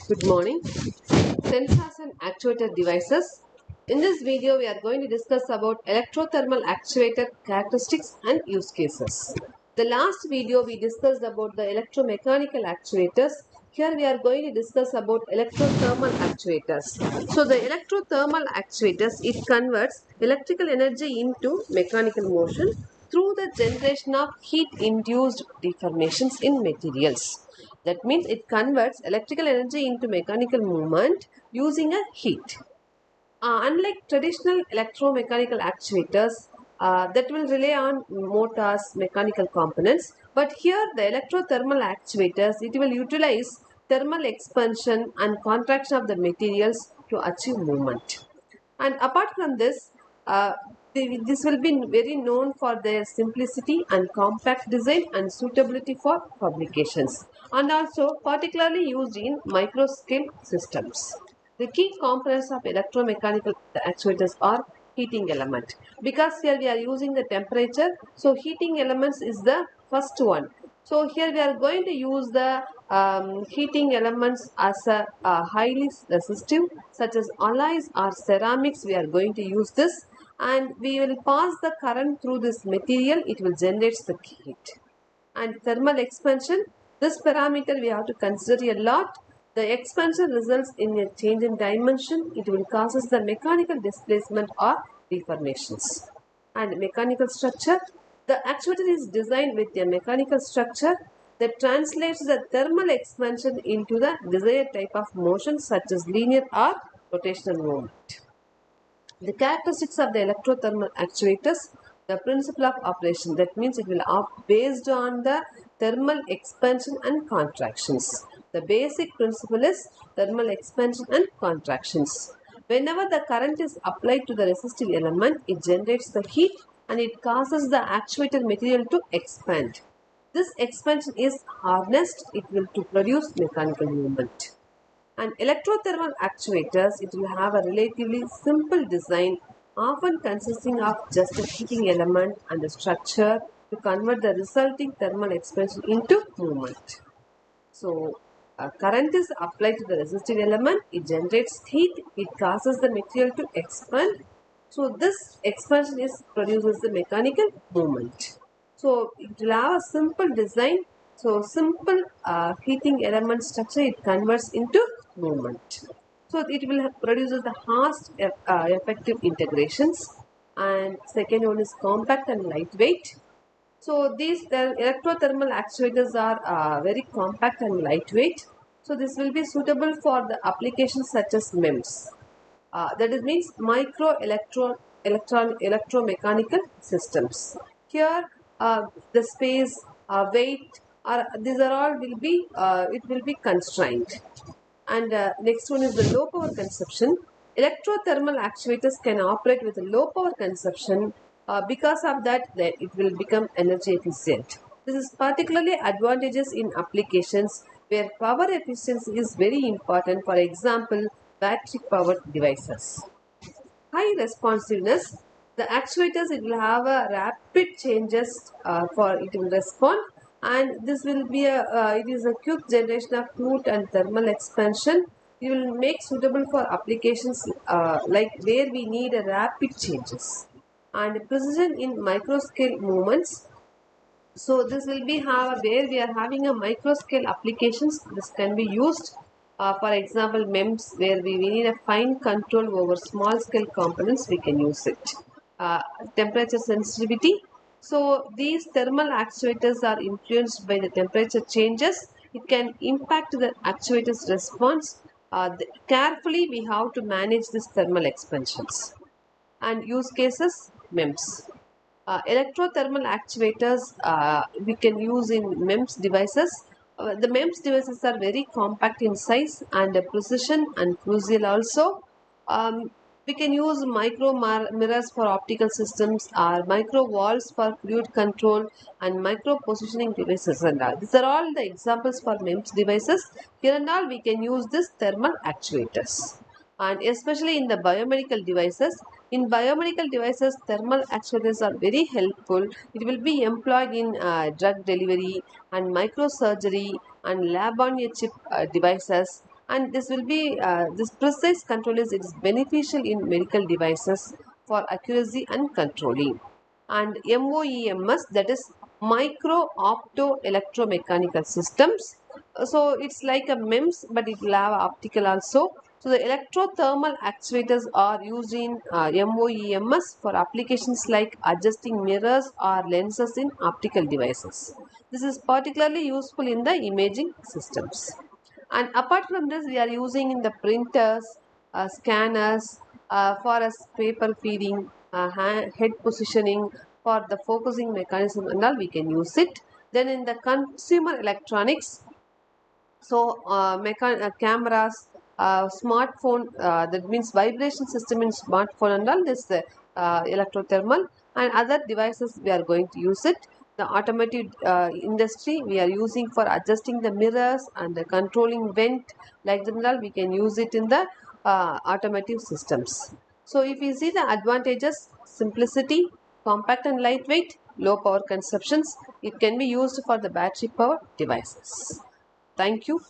Good morning. Sensors and actuator devices. In this video, we are going to discuss about electrothermal actuator characteristics and use cases. The last video we discussed about the electromechanical actuators. Here we are going to discuss about electrothermal actuators. So the electrothermal actuators, it converts electrical energy into mechanical motion through the generation of heat-induced deformations in materials. That means it converts electrical energy into mechanical movement using a heat. Unlike traditional electromechanical actuators that will rely on motors, mechanical components, but here the electrothermal actuators, it will utilize thermal expansion and contraction of the materials to achieve movement. And apart from this, this will be very known for their simplicity and compact design and suitability for publications, and also particularly used in micro scale systems. The key components of electromechanical actuators are heating element, because here we are using the temperature, so heating elements is the first one. So here we are going to use the heating elements as a highly resistive, such as alloys or ceramics. We are going to use this, and we will pass the current through this material. It will generate the heat. And thermal expansion, this parameter we have to consider a lot. The expansion results in a change in dimension. It will causes the mechanical displacement or deformations. And mechanical structure, the actuator is designed with a mechanical structure that translates the thermal expansion into the desired type of motion, such as linear or rotational movement. The characteristics of the electrothermal actuators, the principle of operation, that means it will operate based on the thermal expansion and contractions. The basic principle is thermal expansion and contractions. Whenever the current is applied to the resistive element, it generates the heat and it causes the actuator material to expand. This expansion is harnessed, it will to produce mechanical movement. And electrothermal actuators, it will have a relatively simple design, often consisting of just a heating element and a structure to convert the resulting thermal expansion into movement. So, current is applied to the resistive element, it generates heat, it causes the material to expand. So, this expansion produces the mechanical movement. So, it will have a simple design. So, simple heating element structure, it converts into movement. So, it will produces the fast effective integrations. And second one is compact and lightweight. So, these electrothermal actuators are very compact and lightweight. So, this will be suitable for the applications such as MEMS. That is means micro electromechanical systems. Here, the space, weight, these are all will be it will be constrained. And next one is the low power consumption. Electrothermal actuators can operate with a low power consumption. Because of that, it will become energy efficient. This is particularly advantageous in applications where power efficiency is very important. For example, battery powered devices. High responsiveness. The actuators, it will have a rapid changes for it will respond, and this will be it is a quick generation of fluid and thermal expansion. It will make suitable for applications like where we need a rapid changes. And precision in micro scale movements. So this will be where we are having a micro scale applications. This can be used, for example, MEMS, where we need a fine control over small scale components. We can use it. Temperature sensitivity. So these thermal actuators are influenced by the temperature changes. It can impact the actuator's response. Carefully, we have to manage these thermal expansions. And use cases, MEMS. Electrothermal actuators we can use in MEMS devices. The MEMS devices are very compact in size and precision and crucial also. We can use micro mirrors for optical systems, or micro valves for fluid control, and micro positioning devices and all. These are all the examples for MEMS devices. Here and all we can use this thermal actuators. And especially in the biomedical devices. In biomedical devices, thermal actuators are very helpful. It will be employed in drug delivery and microsurgery and lab on a chip devices, and this will be this precise control is beneficial in medical devices for accuracy and controlling. And MOEMS, that is micro opto electromechanical systems. So it's like a MEMS, but it will have optical also. So the electrothermal actuators are used in MOEMS for applications like adjusting mirrors or lenses in optical devices. This is particularly useful in the imaging systems. And apart from this, we are using in the printers, scanners, for us paper feeding, head positioning, for the focusing mechanism and all we can use it. Then in the consumer electronics, so cameras, smartphone, that means vibration system in smartphone and all this electrothermal and other devices we are going to use it. The automotive industry we are using for adjusting the mirrors and the controlling vent, like that and all we can use it in the automotive systems. So if you see the advantages: simplicity, compact and lightweight, low power consumptions. It can be used for the battery power devices. Thank you.